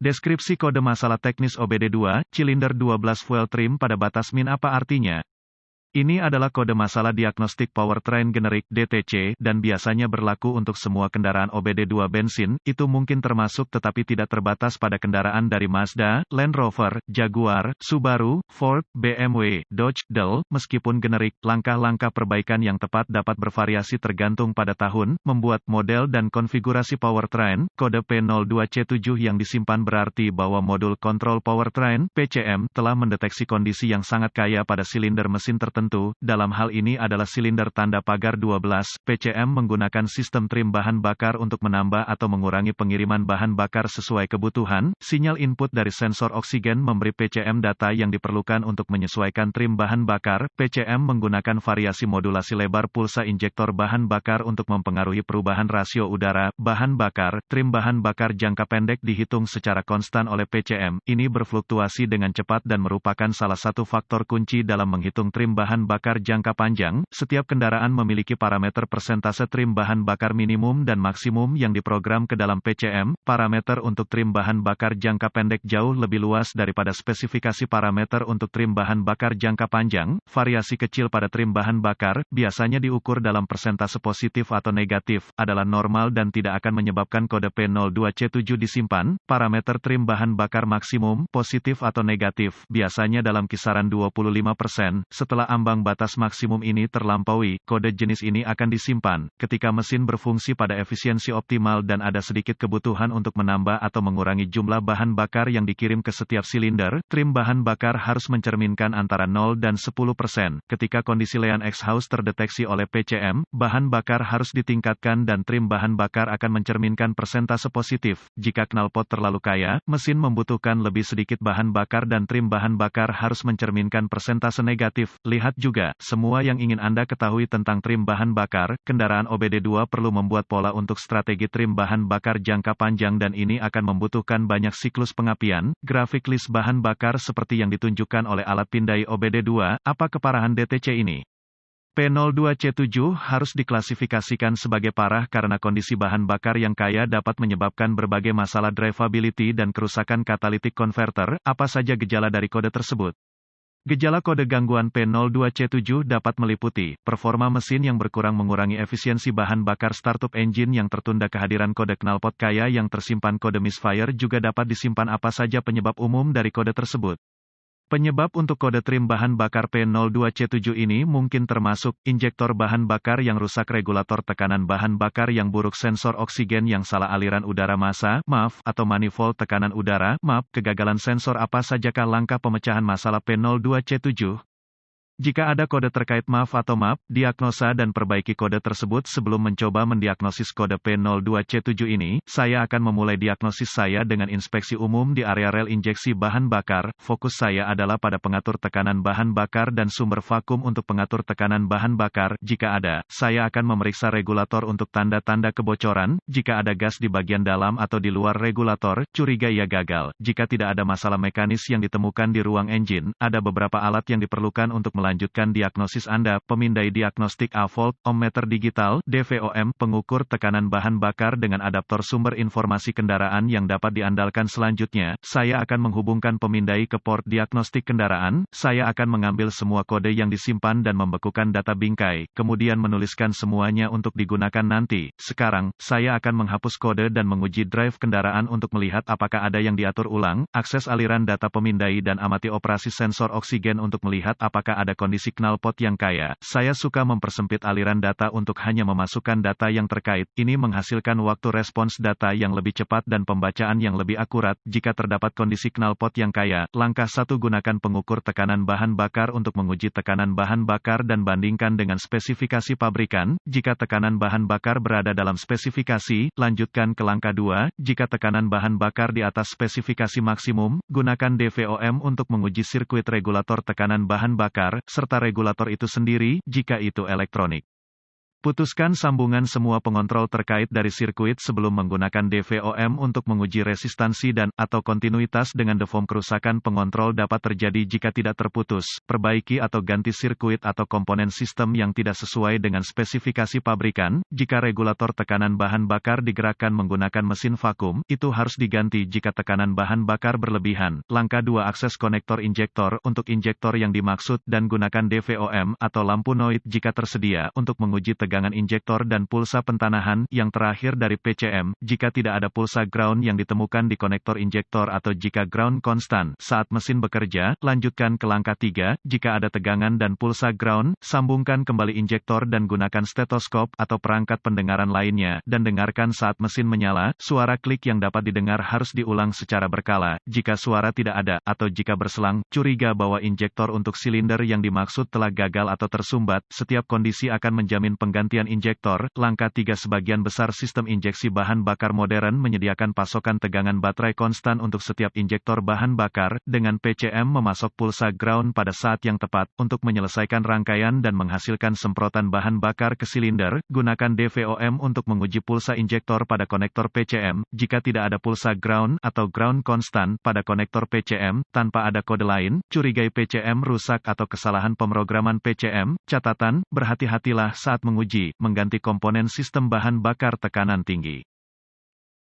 Deskripsi kode masalah teknis OBD2, Cylinder 12 Fuel Trim pada batas min apa artinya? Ini adalah kode masalah diagnostik powertrain generik (DTC) dan biasanya berlaku untuk semua kendaraan OBD2 bensin, itu mungkin termasuk tetapi tidak terbatas pada kendaraan dari Mazda, Land Rover, Jaguar, Subaru, Ford, BMW, Dodge, Dell, meskipun generik, langkah-langkah perbaikan yang tepat dapat bervariasi tergantung pada tahun, membuat model dan konfigurasi powertrain. Kode P02C7 yang disimpan berarti bahwa modul kontrol powertrain (PCM) telah mendeteksi kondisi yang sangat kaya pada silinder mesin tertentu. Dalam hal ini adalah silinder tanda pagar 12, PCM menggunakan sistem trim bahan bakar untuk menambah atau mengurangi pengiriman bahan bakar sesuai kebutuhan. Sinyal input dari sensor oksigen memberi PCM data yang diperlukan untuk menyesuaikan trim bahan bakar. PCM menggunakan variasi modulasi lebar pulsa injektor bahan bakar untuk mempengaruhi perubahan rasio udara, bahan bakar. Trim bahan bakar jangka pendek dihitung secara konstan oleh PCM. Ini berfluktuasi dengan cepat dan merupakan salah satu faktor kunci dalam menghitung trim bahan bakar jangka panjang. Setiap kendaraan memiliki parameter persentase trim bahan bakar minimum dan maksimum yang diprogram ke dalam PCM. Parameter untuk trim bahan bakar jangka pendek jauh lebih luas daripada spesifikasi parameter untuk trim bahan bakar jangka panjang. Variasi kecil pada trim bahan bakar, biasanya diukur dalam persentase positif atau negatif, adalah normal dan tidak akan menyebabkan kode P02C7 disimpan. Parameter trim bahan bakar maksimum, positif atau negatif, biasanya dalam kisaran 25%. Setelah ambang batas maksimum ini terlampaui, kode jenis ini akan disimpan. Ketika mesin berfungsi pada efisiensi optimal dan ada sedikit kebutuhan untuk menambah atau mengurangi jumlah bahan bakar yang dikirim ke setiap silinder, trim bahan bakar harus mencerminkan antara 0 dan 10%. Ketika kondisi lean exhaust terdeteksi oleh PCM, bahan bakar harus ditingkatkan dan trim bahan bakar akan mencerminkan persentase positif. Jika knalpot terlalu kaya, mesin membutuhkan lebih sedikit bahan bakar dan trim bahan bakar harus mencerminkan persentase negatif. Lihat juga, semua yang ingin Anda ketahui tentang trim bahan bakar, kendaraan OBD2 perlu membuat pola untuk strategi trim bahan bakar jangka panjang dan ini akan membutuhkan banyak siklus pengapian. Grafik list bahan bakar seperti yang ditunjukkan oleh alat pindai OBD2, apa keparahan DTC ini? P02C7 harus diklasifikasikan sebagai parah karena kondisi bahan bakar yang kaya dapat menyebabkan berbagai masalah drivability dan kerusakan catalytic converter. Apa saja gejala dari kode tersebut? Gejala kode gangguan P02C7 dapat meliputi performa mesin yang berkurang mengurangi efisiensi bahan bakar startup engine yang tertunda kehadiran kode knalpot kaya yang tersimpan kode misfire juga dapat disimpan apa saja penyebab umum dari kode tersebut. Penyebab untuk kode trim bahan bakar P02C7 ini mungkin termasuk injektor bahan bakar yang rusak, regulator tekanan bahan bakar yang buruk, sensor oksigen yang salah, aliran udara massa (MAF) atau manifold tekanan udara (MAP), kegagalan sensor. Apa sajakah langkah pemecahan masalah P02C7? Jika ada kode terkait MAF atau MAP, diagnosa dan perbaiki kode tersebut. Sebelum mencoba mendiagnosis kode P02C7 ini, saya akan memulai diagnosis saya dengan inspeksi umum di area rel injeksi bahan bakar. Fokus saya adalah pada pengatur tekanan bahan bakar dan sumber vakum untuk pengatur tekanan bahan bakar. Jika ada, saya akan memeriksa regulator untuk tanda-tanda kebocoran. Jika ada gas di bagian dalam atau di luar regulator, curiga ia gagal. Jika tidak ada masalah mekanis yang ditemukan di ruang engine, ada beberapa alat yang diperlukan untuk melanjutkan diagnosis Anda. Pemindai diagnostik A-volt, ohmmeter digital, DVOM, pengukur tekanan bahan bakar dengan adaptor sumber informasi kendaraan yang dapat diandalkan. Selanjutnya, saya akan menghubungkan pemindai ke port diagnostik kendaraan. Saya akan mengambil semua kode yang disimpan dan membekukan data bingkai, kemudian menuliskan semuanya untuk digunakan nanti. Sekarang, saya akan menghapus kode dan menguji drive kendaraan untuk melihat apakah ada yang diatur ulang. Akses aliran data pemindai dan amati operasi sensor oksigen untuk melihat apakah ada kondisi knalpot yang kaya. Saya suka mempersempit aliran data untuk hanya memasukkan data yang terkait. Ini menghasilkan waktu respons data yang lebih cepat dan pembacaan yang lebih akurat. Jika terdapat kondisi knalpot yang kaya, langkah 1, gunakan pengukur tekanan bahan bakar untuk menguji tekanan bahan bakar dan bandingkan dengan spesifikasi pabrikan. Jika tekanan bahan bakar berada dalam spesifikasi, lanjutkan ke langkah 2. Jika tekanan bahan bakar di atas spesifikasi maksimum, gunakan DVOM untuk menguji sirkuit regulator tekanan bahan bakar serta regulator itu sendiri, jika itu elektronik. Putuskan sambungan semua pengontrol terkait dari sirkuit sebelum menggunakan DVOM untuk menguji resistansi dan/atau kontinuitas dengan deform. Kerusakan pengontrol dapat terjadi jika tidak terputus. Perbaiki atau ganti sirkuit atau komponen sistem yang tidak sesuai dengan spesifikasi pabrikan. Jika regulator tekanan bahan bakar digerakkan menggunakan mesin vakum, itu harus diganti jika tekanan bahan bakar berlebihan. Langkah 2. Akses konektor injektor untuk injektor yang dimaksud dan gunakan DVOM atau lampu noid jika tersedia untuk menguji tegangan injektor dan pulsa pentanahan. Yang terakhir dari PCM, jika tidak ada pulsa ground yang ditemukan di konektor injektor atau jika ground konstan saat mesin bekerja, lanjutkan ke langkah 3. Jika ada tegangan dan pulsa ground, sambungkan kembali injektor dan gunakan stetoskop atau perangkat pendengaran lainnya dan dengarkan saat mesin menyala. Suara klik yang dapat didengar harus diulang secara berkala. Jika suara tidak ada atau jika berselang, curiga bahwa injektor untuk silinder yang dimaksud telah gagal atau tersumbat. Setiap kondisi akan menjamin penggantian injektor. Langkah 3. Sebagian besar sistem injeksi bahan bakar modern menyediakan pasokan tegangan baterai konstan untuk setiap injektor bahan bakar. Dengan PCM memasok pulsa ground pada saat yang tepat untuk menyelesaikan rangkaian dan menghasilkan semprotan bahan bakar ke silinder. Gunakan DVOM untuk menguji pulsa injektor pada konektor PCM. Jika tidak ada pulsa ground atau ground konstan pada konektor PCM tanpa ada kode lain, curigai PCM rusak atau kesalahan pemrograman PCM. Catatan, berhati-hatilah saat menguji, mengganti komponen sistem bahan bakar tekanan tinggi.